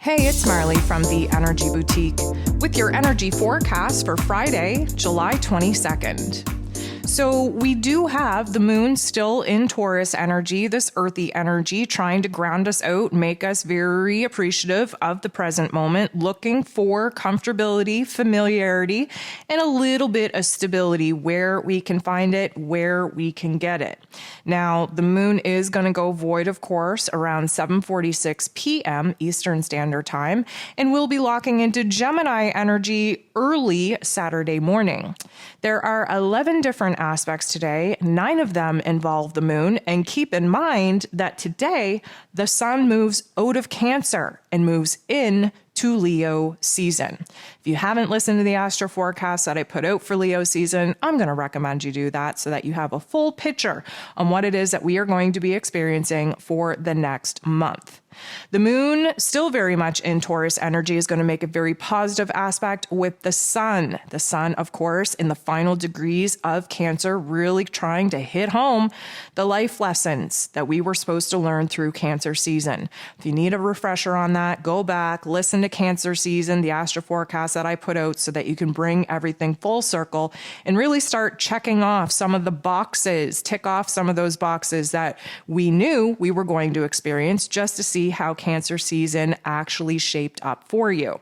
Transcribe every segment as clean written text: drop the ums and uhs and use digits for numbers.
Hey, it's Marley from the Energy Boutique with your energy forecast for Friday, July 22nd. So we do have the moon still in Taurus energy, this earthy energy, trying to ground us out, make us very appreciative of the present moment, looking for comfortability, familiarity, and a little bit of stability where we can find it, where we can get it. Now, the moon is going to go void, of course, around 7:46 p.m. Eastern Standard Time, and we'll be locking into Gemini energy early Saturday morning. There are 11 different aspects today. 9 of them involve the moon. And keep in mind that today, the sun moves out of Cancer and moves in to Leo season. If you haven't listened to the astro forecast that I put out for Leo season, I'm going to recommend you do that so that you have a full picture on what it is that we are going to be experiencing for the next month. The moon, still very much in Taurus energy, is going to make a very positive aspect with the sun. The sun, of course, in the final degrees of Cancer, really trying to hit home the life lessons that we were supposed to learn through Cancer season. If you need a refresher on that, go back, listen to Cancer season, the astro forecast that I put out so that you can bring everything full circle and really start checking off some of the boxes, tick off some of those boxes that we knew we were going to experience just to see how Cancer season actually shaped up for you.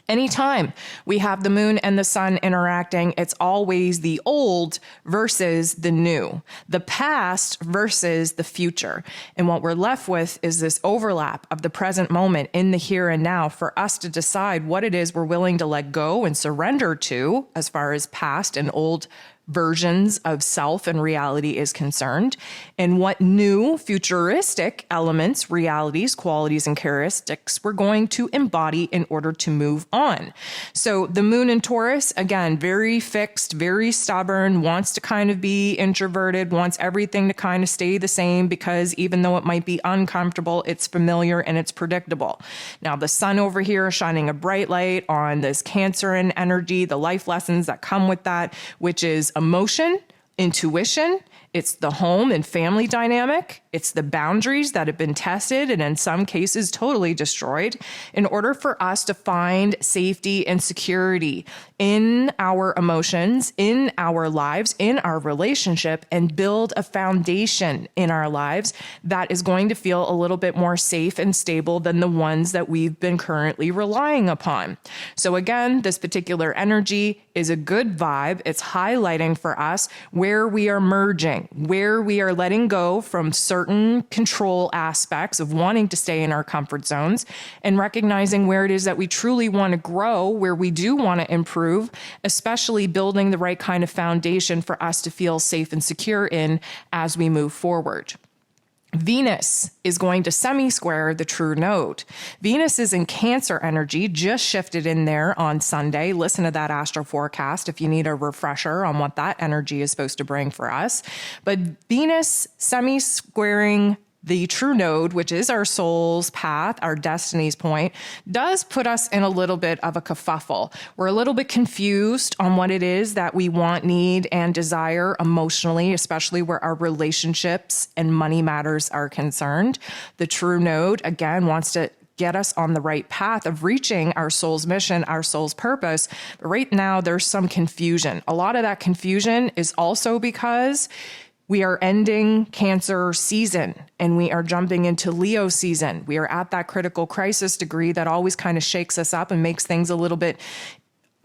Anytime we have the moon and the sun interacting, it's always the old versus the new, the past versus the future. And what we're left with is this overlap of the present moment in the here and now for us to decide what it is we're willing to let go and surrender to as far as past and old versions of self and reality is concerned, and what new futuristic elements, realities, qualities, and characteristics we're going to embody in order to move on. So the moon in Taurus, again, very fixed, very stubborn, wants to kind of be introverted, wants everything to kind of stay the same because even though it might be uncomfortable, it's familiar and it's predictable. Now the sun over here is shining a bright light on this Cancerian energy, the life lessons that come with that, which is emotion, intuition, it's the home and family dynamic, it's the boundaries that have been tested and in some cases totally destroyed in order for us to find safety and security in our emotions, in our lives, in our relationship, and build a foundation in our lives that is going to feel a little bit more safe and stable than the ones that we've been currently relying upon. So again, this particular energy is a good vibe. It's highlighting for us where we are merging, where we are letting go from certain control aspects of wanting to stay in our comfort zones and recognizing where it is that we truly want to grow, where we do want to improve, especially building the right kind of foundation for us to feel safe and secure in as we move forward. Venus is going to semi-square the true node. Venus is in Cancer energy, just shifted in there on Sunday. Listen to that astro forecast if you need a refresher on what that energy is supposed to bring for us. But Venus semi-squaring the true node, which is our soul's path, our destiny's point, does put us in a little bit of a kerfuffle. We're a little bit confused on what it is that we want, need, and desire emotionally, especially where our relationships and money matters are concerned. The true node, again, wants to get us on the right path of reaching our soul's mission, our soul's purpose. But right now, there's some confusion. A lot of that confusion is also because we are ending Cancer season and we are jumping into Leo season. We are at that critical crisis degree that always kind of shakes us up and makes things a little bit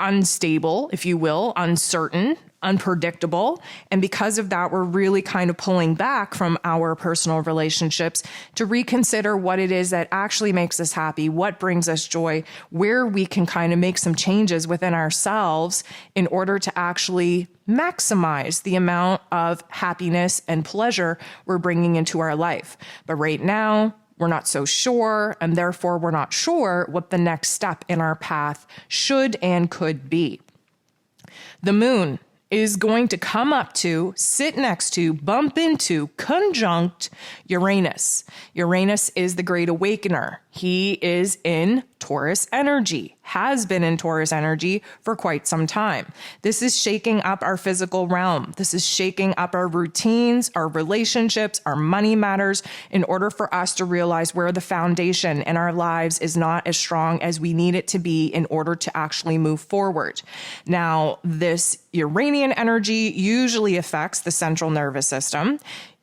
unstable, if you will, uncertain, unpredictable. And because of that, we're really kind of pulling back from our personal relationships to reconsider what it is that actually makes us happy, what brings us joy, where we can kind of make some changes within ourselves in order to actually maximize the amount of happiness and pleasure we're bringing into our life. But right now, we're not so sure, and therefore we're not sure what the next step in our path should and could be. The moon is going to come up to, sit next to, bump into, conjunct Uranus. Uranus is the great awakener. He is in Taurus energy, has been in Taurus energy for quite some time. This is shaking up our physical realm. This is shaking up our routines, our relationships, our money matters, in order for us to realize where the foundation in our lives is not as strong as we need it to be in order to actually move forward. Now, this Uranian energy usually affects the central nervous system,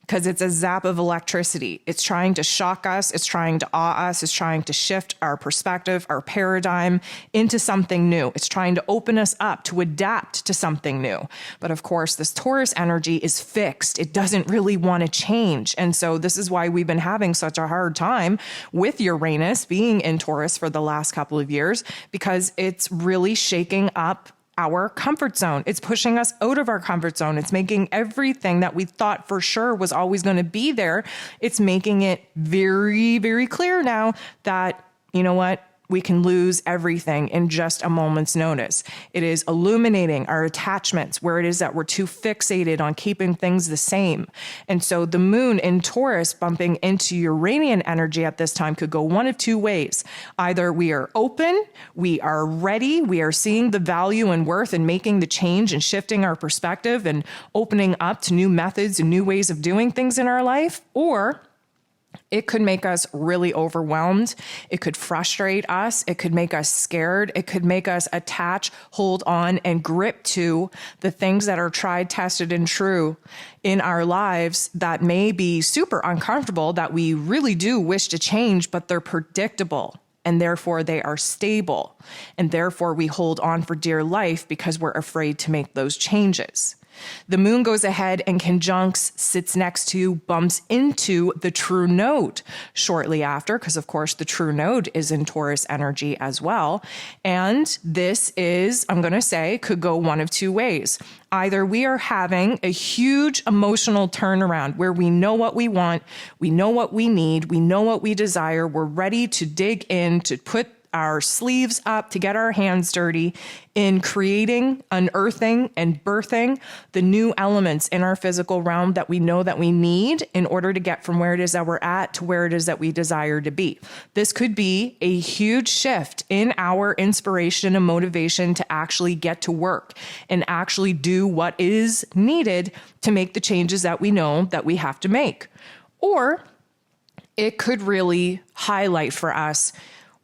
because it's a zap of electricity. It's trying to shock us. It's trying to awe us. It's trying to shift our perspective, our paradigm into something new. It's trying to open us up to adapt to something new. But of course, this Taurus energy is fixed. It doesn't really want to change. And so this is why we've been having such a hard time with Uranus being in Taurus for the last couple of years, because it's really shaking up our comfort zone. It's pushing us out of our comfort zone. It's making everything that we thought for sure was always going to be there. It's making it very, very clear now that, you know what? We can lose everything in just a moment's notice. It is illuminating our attachments, where it is that we're too fixated on keeping things the same. And so the moon in Taurus bumping into Uranian energy at this time could go one of two ways. Either we are open, we are ready, we are seeing the value and worth in making the change and shifting our perspective and opening up to new methods and new ways of doing things in our life, or it could make us really overwhelmed. It could frustrate us. It could make us scared. It could make us attach, hold on, and grip to the things that are tried, tested, and true in our lives that may be super uncomfortable, that we really do wish to change, but they're predictable. And therefore they are stable. And therefore we hold on for dear life because we're afraid to make those changes. The moon goes ahead and conjuncts, sits next to, bumps into the true node shortly after, because of course the true node is in Taurus energy as well. And this is, I'm going to say, could go one of two ways. Either we are having a huge emotional turnaround where we know what we want, we know what we need, we know what we desire, we're ready to dig in, to put our sleeves up, to get our hands dirty in creating, unearthing, and birthing the new elements in our physical realm that we know that we need in order to get from where it is that we're at to where it is that we desire to be. This could be a huge shift in our inspiration and motivation to actually get to work and actually do what is needed to make the changes that we know that we have to make. Or it could really highlight for us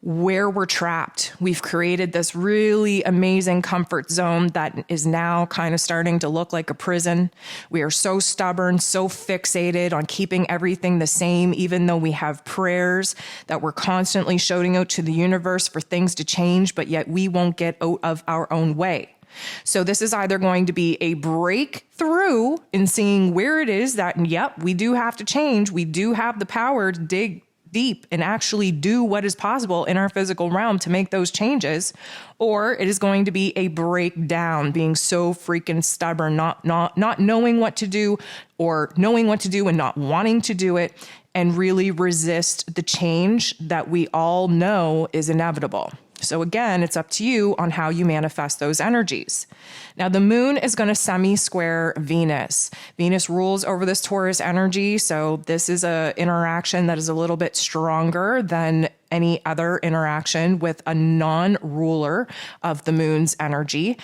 where we're trapped. We've created this really amazing comfort zone that is now kind of starting to look like a prison. We are so stubborn, so fixated on keeping everything the same, even though we have prayers that we're constantly shouting out to the universe for things to change, but yet we won't get out of our own way. So this is either going to be a breakthrough in seeing where it is that, yep, we do have to change. We do have the power to dig deep and actually do what is possible in our physical realm to make those changes, or it is going to be a breakdown, being so freaking stubborn, not knowing what to do, or knowing what to do and not wanting to do it, and really resist the change that we all know is inevitable. So again, it's up to you on how you manifest those energies. Now, the moon is going to semi-square Venus. Venus rules over this Taurus energy, so this is an interaction that is a little bit stronger than any other interaction with a non-ruler of the moon's energy.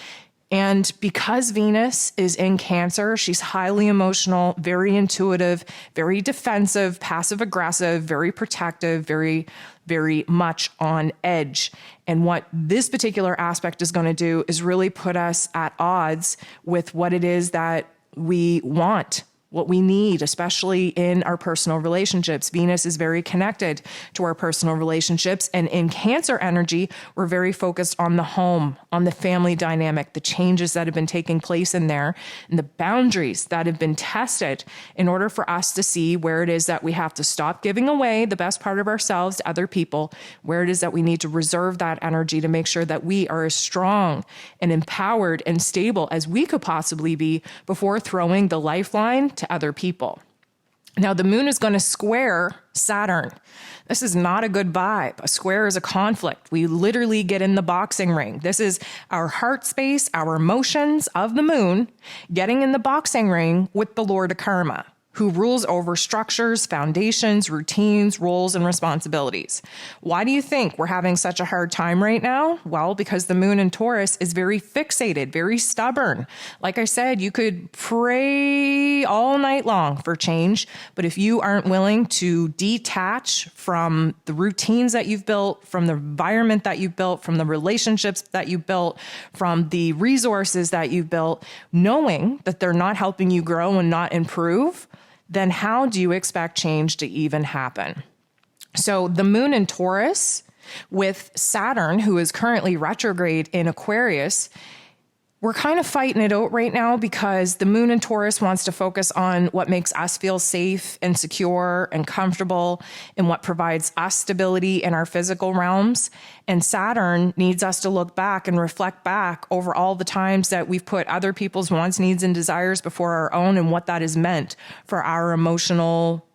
And because Venus is in Cancer, she's highly emotional, very intuitive, very defensive, passive-aggressive, very protective, very much on edge. And what this particular aspect is going to do is really put us at odds with what it is that we want, what we need, especially in our personal relationships. Venus is very connected to our personal relationships. And in Cancer energy, we're very focused on the home, on the family dynamic, the changes that have been taking place in there, and the boundaries that have been tested in order for us to see where it is that we have to stop giving away the best part of ourselves to other people, where it is that we need to reserve that energy to make sure that we are as strong and empowered and stable as we could possibly be before throwing the lifeline to other people. Now, the moon is going to square Saturn. This is not a good vibe. A square is a conflict. We literally get in the boxing ring. This is our heart space, our emotions of the moon getting in the boxing ring with the Lord of Karma. who rules over structures, foundations, routines, roles, and responsibilities. Why do you think we're having such a hard time right now? Well, because the moon in Taurus is very fixated, very stubborn. Like I said, you could pray all night long for change, but if you aren't willing to detach from the routines that you've built, from the environment that you've built, from the relationships that you built, from the resources that you've built, knowing that they're not helping you grow and not improve, then how do you expect change to even happen? So the moon in Taurus with Saturn, who is currently retrograde in Aquarius, we're kind of fighting it out right now because the moon in Taurus wants to focus on what makes us feel safe and secure and comfortable and what provides us stability in our physical realms. And Saturn needs us to look back and reflect back over all the times that we've put other people's wants, needs, and desires before our own and what that has meant for our emotional,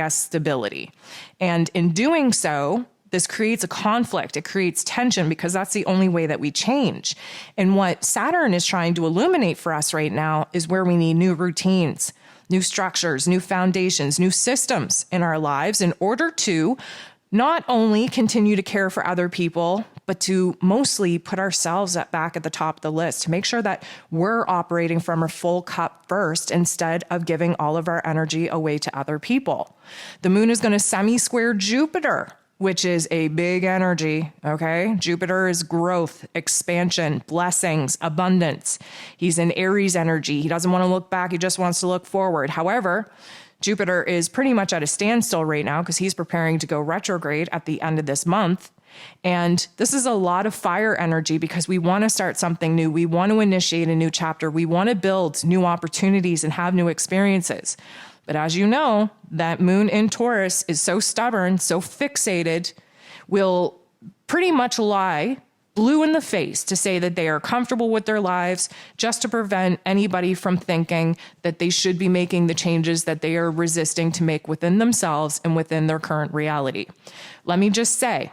stability. And in doing so, this creates a conflict. It creates tension because that's the only way that we change. And what Saturn is trying to illuminate for us right now is where we need new routines, new structures, new foundations, new systems in our lives in order to not only continue to care for other people, but to mostly put ourselves back at the top of the list, to make sure that we're operating from a full cup first instead of giving all of our energy away to other people. The moon is going to semi-square Jupiter, which is a big energy, okay? Jupiter is growth, expansion, blessings, abundance. He's in Aries energy. He doesn't want to look back. He just wants to look forward. However, Jupiter is pretty much at a standstill right now because he's preparing to go retrograde at the end of this month. And this is a lot of fire energy because we want to start something new. We want to initiate a new chapter. We want to build new opportunities and have new experiences. But as you know, that moon in Taurus is so stubborn, so fixated, will pretty much lie blue in the face to say that they are comfortable with their lives just to prevent anybody from thinking that they should be making the changes that they are resisting to make within themselves and within their current reality. Let me just say,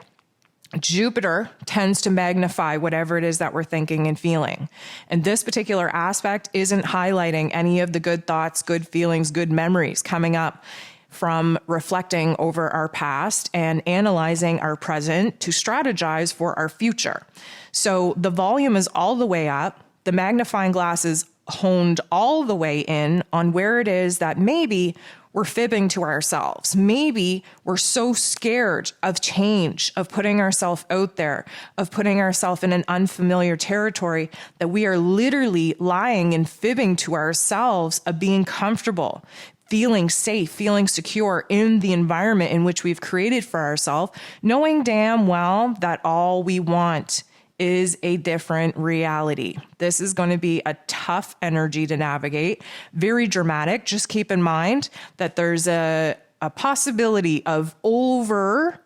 Jupiter tends to magnify whatever it is that we're thinking and feeling. And this particular aspect isn't highlighting any of the good thoughts, good feelings, good memories coming up from reflecting over our past and analyzing our present to strategize for our future. So the volume is all the way up. The magnifying glass is honed all the way in on where it is that maybe we're fibbing to ourselves. Maybe we're so scared of change, of putting ourselves out there, of putting ourselves in an unfamiliar territory that we are literally lying and fibbing to ourselves of being comfortable, feeling safe, feeling secure in the environment in which we've created for ourselves, knowing damn well that all we want is a different reality. This is going to be a tough energy to navigate, very dramatic. Just keep in mind that there's a possibility of over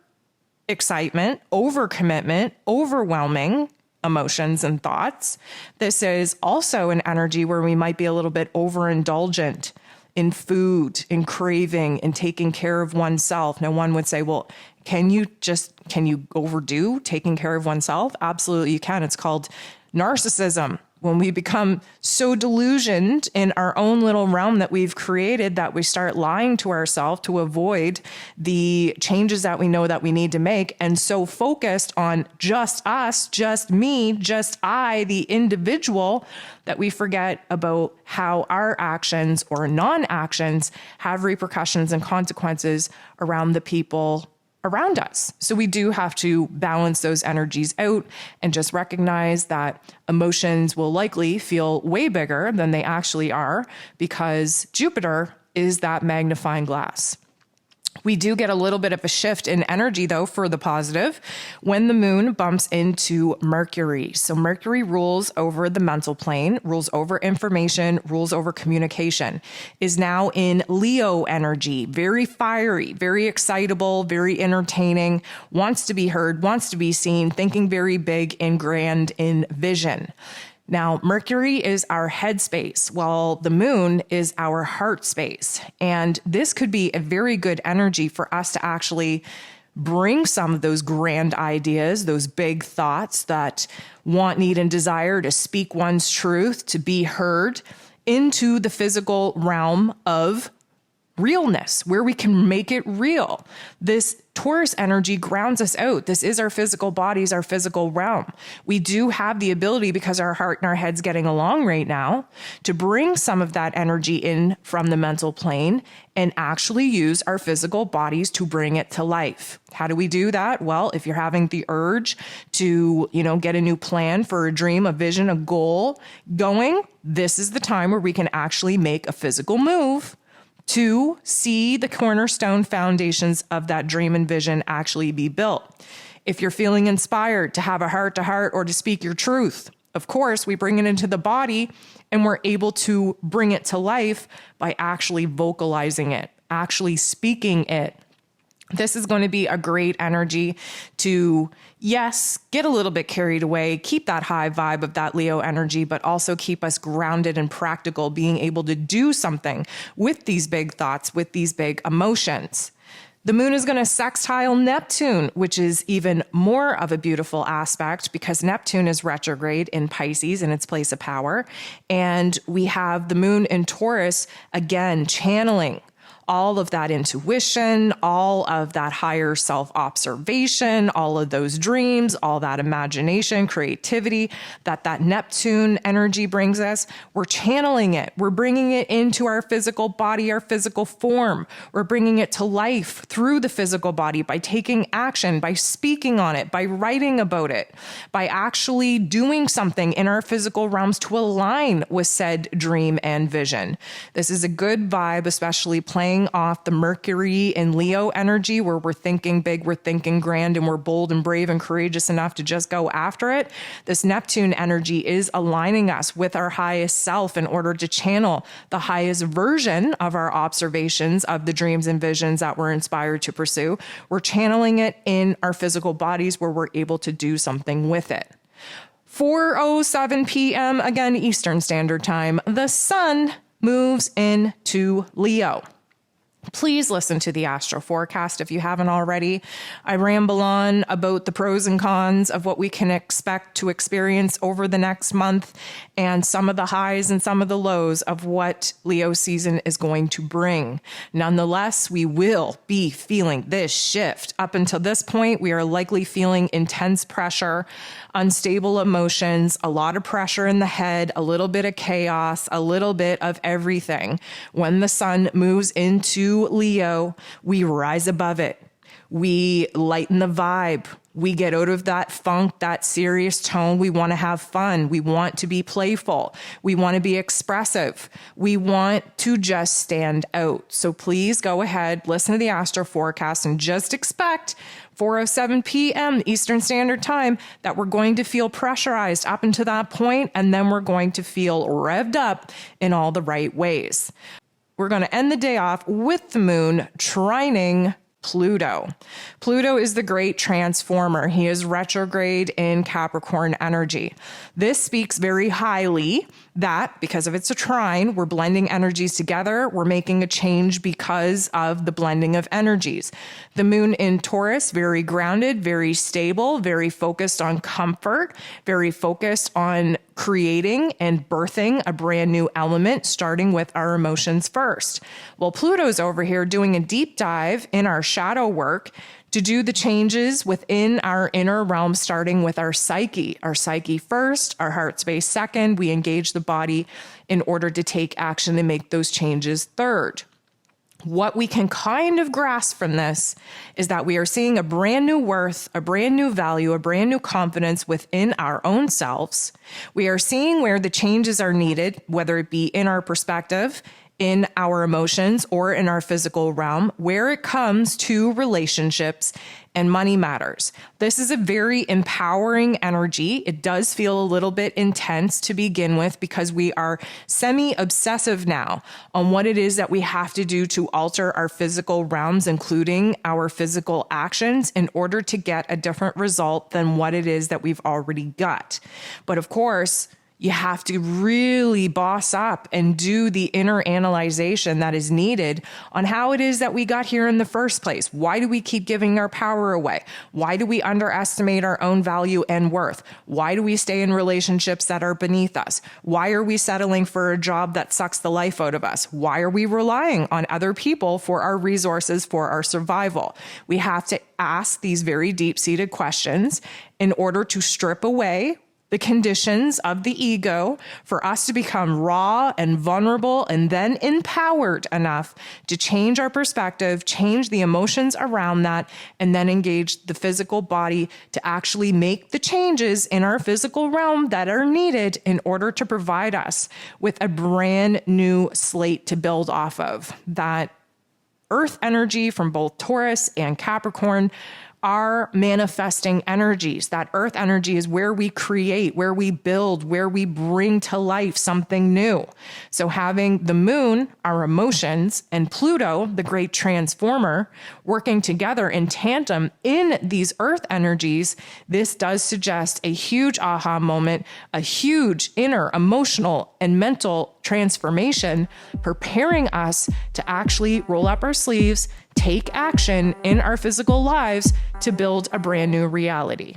excitement, over commitment, overwhelming emotions and thoughts. This is also an energy where we might be a little bit overindulgent in food, in craving, in taking care of oneself. Now, one would say, well, can you overdo taking care of oneself? Absolutely, you can. It's called narcissism. When we become so delusioned in our own little realm that we've created that we start lying to ourselves to avoid the changes that we know that we need to make, and so focused on just us, just me, just I, the individual, that we forget about how our actions or non-actions have repercussions and consequences around the people around us. So we do have to balance those energies out and just recognize that emotions will likely feel way bigger than they actually are because Jupiter is that magnifying glass. We do get a little bit of a shift in energy, though, for the positive when the moon bumps into Mercury. So Mercury rules over the mental plane, rules over information, rules over communication, is now in Leo energy, very fiery, very excitable, very entertaining, wants to be heard, wants to be seen, thinking very big and grand in vision. Now, Mercury is our head space, while the moon is our heart space. And this could be a very good energy for us to actually bring some of those grand ideas, those big thoughts that want, need, and desire to speak one's truth, to be heard, into the physical realm of realness, where we can make it real. This Taurus energy grounds us out. This is our physical bodies, our physical realm. We do have the ability, because our heart and our head's getting along right now, to bring some of that energy in from the mental plane and actually use our physical bodies to bring it to life. How do we do that? Well, if you're having the urge to, get a new plan for a dream, a vision, a goal going, this is the time where we can actually make a physical move to see the cornerstone foundations of that dream and vision actually be built. If you're feeling inspired to have a heart to heart or to speak your truth, of course, we bring it into the body and we're able to bring it to life by actually vocalizing it, actually speaking it. This is going to be a great energy to, yes, get a little bit carried away, keep that high vibe of that Leo energy, but also keep us grounded and practical, being able to do something with these big thoughts, with these big emotions. The moon is going to sextile Neptune, which is even more of a beautiful aspect because Neptune is retrograde in Pisces in its place of power. And we have the moon in Taurus, again, channeling all of that intuition, all of that higher self-observation, all of those dreams, all that imagination, creativity that Neptune energy brings us. We're channeling it. We're bringing it into our physical body, our physical form. We're bringing it to life through the physical body by taking action, by speaking on it, by writing about it, by actually doing something in our physical realms to align with said dream and vision. This is a good vibe, especially playing off the Mercury and Leo energy, where we're thinking big, we're thinking grand, and we're bold and brave and courageous enough to just go after it. This Neptune energy is aligning us with our highest self in order to channel the highest version of our observations of the dreams and visions that we're inspired to pursue. We're channeling it in our physical bodies where we're able to do something with it. 4:07 p.m., again, Eastern Standard Time, the sun moves into Leo. Please listen to the astro forecast if you haven't already. I ramble on about the pros and cons of what we can expect to experience over the next month and some of the highs and some of the lows of what Leo season is going to bring. Nonetheless, we will be feeling this shift. Up until this point, we are likely feeling intense pressure, unstable emotions, a lot of pressure in the head, a little bit of chaos, a little bit of everything. When the sun moves into Leo, we rise above it. We lighten the vibe. We get out of that funk, that serious tone. We want to have fun. We want to be playful. We want to be expressive. We want to just stand out. So please go ahead, listen to the astro forecast, and just expect 4:07 p.m. Eastern Standard Time that we're going to feel pressurized up until that point, and then we're going to feel revved up in all the right ways. We're going to end the day off with the moon trining Pluto. Pluto is the great transformer. He is retrograde in Capricorn energy. This speaks very highly that because of it's a trine, we're blending energies together. We're making a change because of the blending of energies. The moon in Taurus, very grounded, very stable, very focused on comfort, very focused on creating and birthing a brand new element, starting with our emotions first. Well, Pluto's over here doing a deep dive in our shadow work to do the changes within our inner realm, starting with our psyche. Our psyche first, our heart space second. We engage the body in order to take action and make those changes third. What we can kind of grasp from this is that we are seeing a brand new worth, a brand new value, a brand new confidence within our own selves. We are seeing where the changes are needed, whether it be in our perspective, in our emotions, or in our physical realm, where it comes to relationships and money matters. This is a very empowering energy. It does feel a little bit intense to begin with because we are semi-obsessive now on what it is that we have to do to alter our physical realms, including our physical actions, in order to get a different result than what it is that we've already got. But of course, You have to really boss up and do the inner analyzation that is needed on how it is that we got here in the first place. Why do we keep giving our power away? Why do we underestimate our own value and worth? Why do we stay in relationships that are beneath us? Why are we settling for a job that sucks the life out of us? Why are we relying on other people for our resources, for our survival? We have to ask these very deep-seated questions in order to strip away the conditions of the ego for us to become raw and vulnerable and then empowered enough to change our perspective, change the emotions around that, and then engage the physical body to actually make the changes in our physical realm that are needed in order to provide us with a brand new slate to build off of. That earth energy from both Taurus and Capricorn are manifesting energies. That earth energy is where we create, where we build, where we bring to life something new. So having the moon, our emotions, and Pluto, the great transformer, working together in tandem in these earth energies, this does suggest a huge aha moment, a huge inner emotional and mental transformation, preparing us to actually roll up our sleeves, take action in our physical lives to build a brand new reality.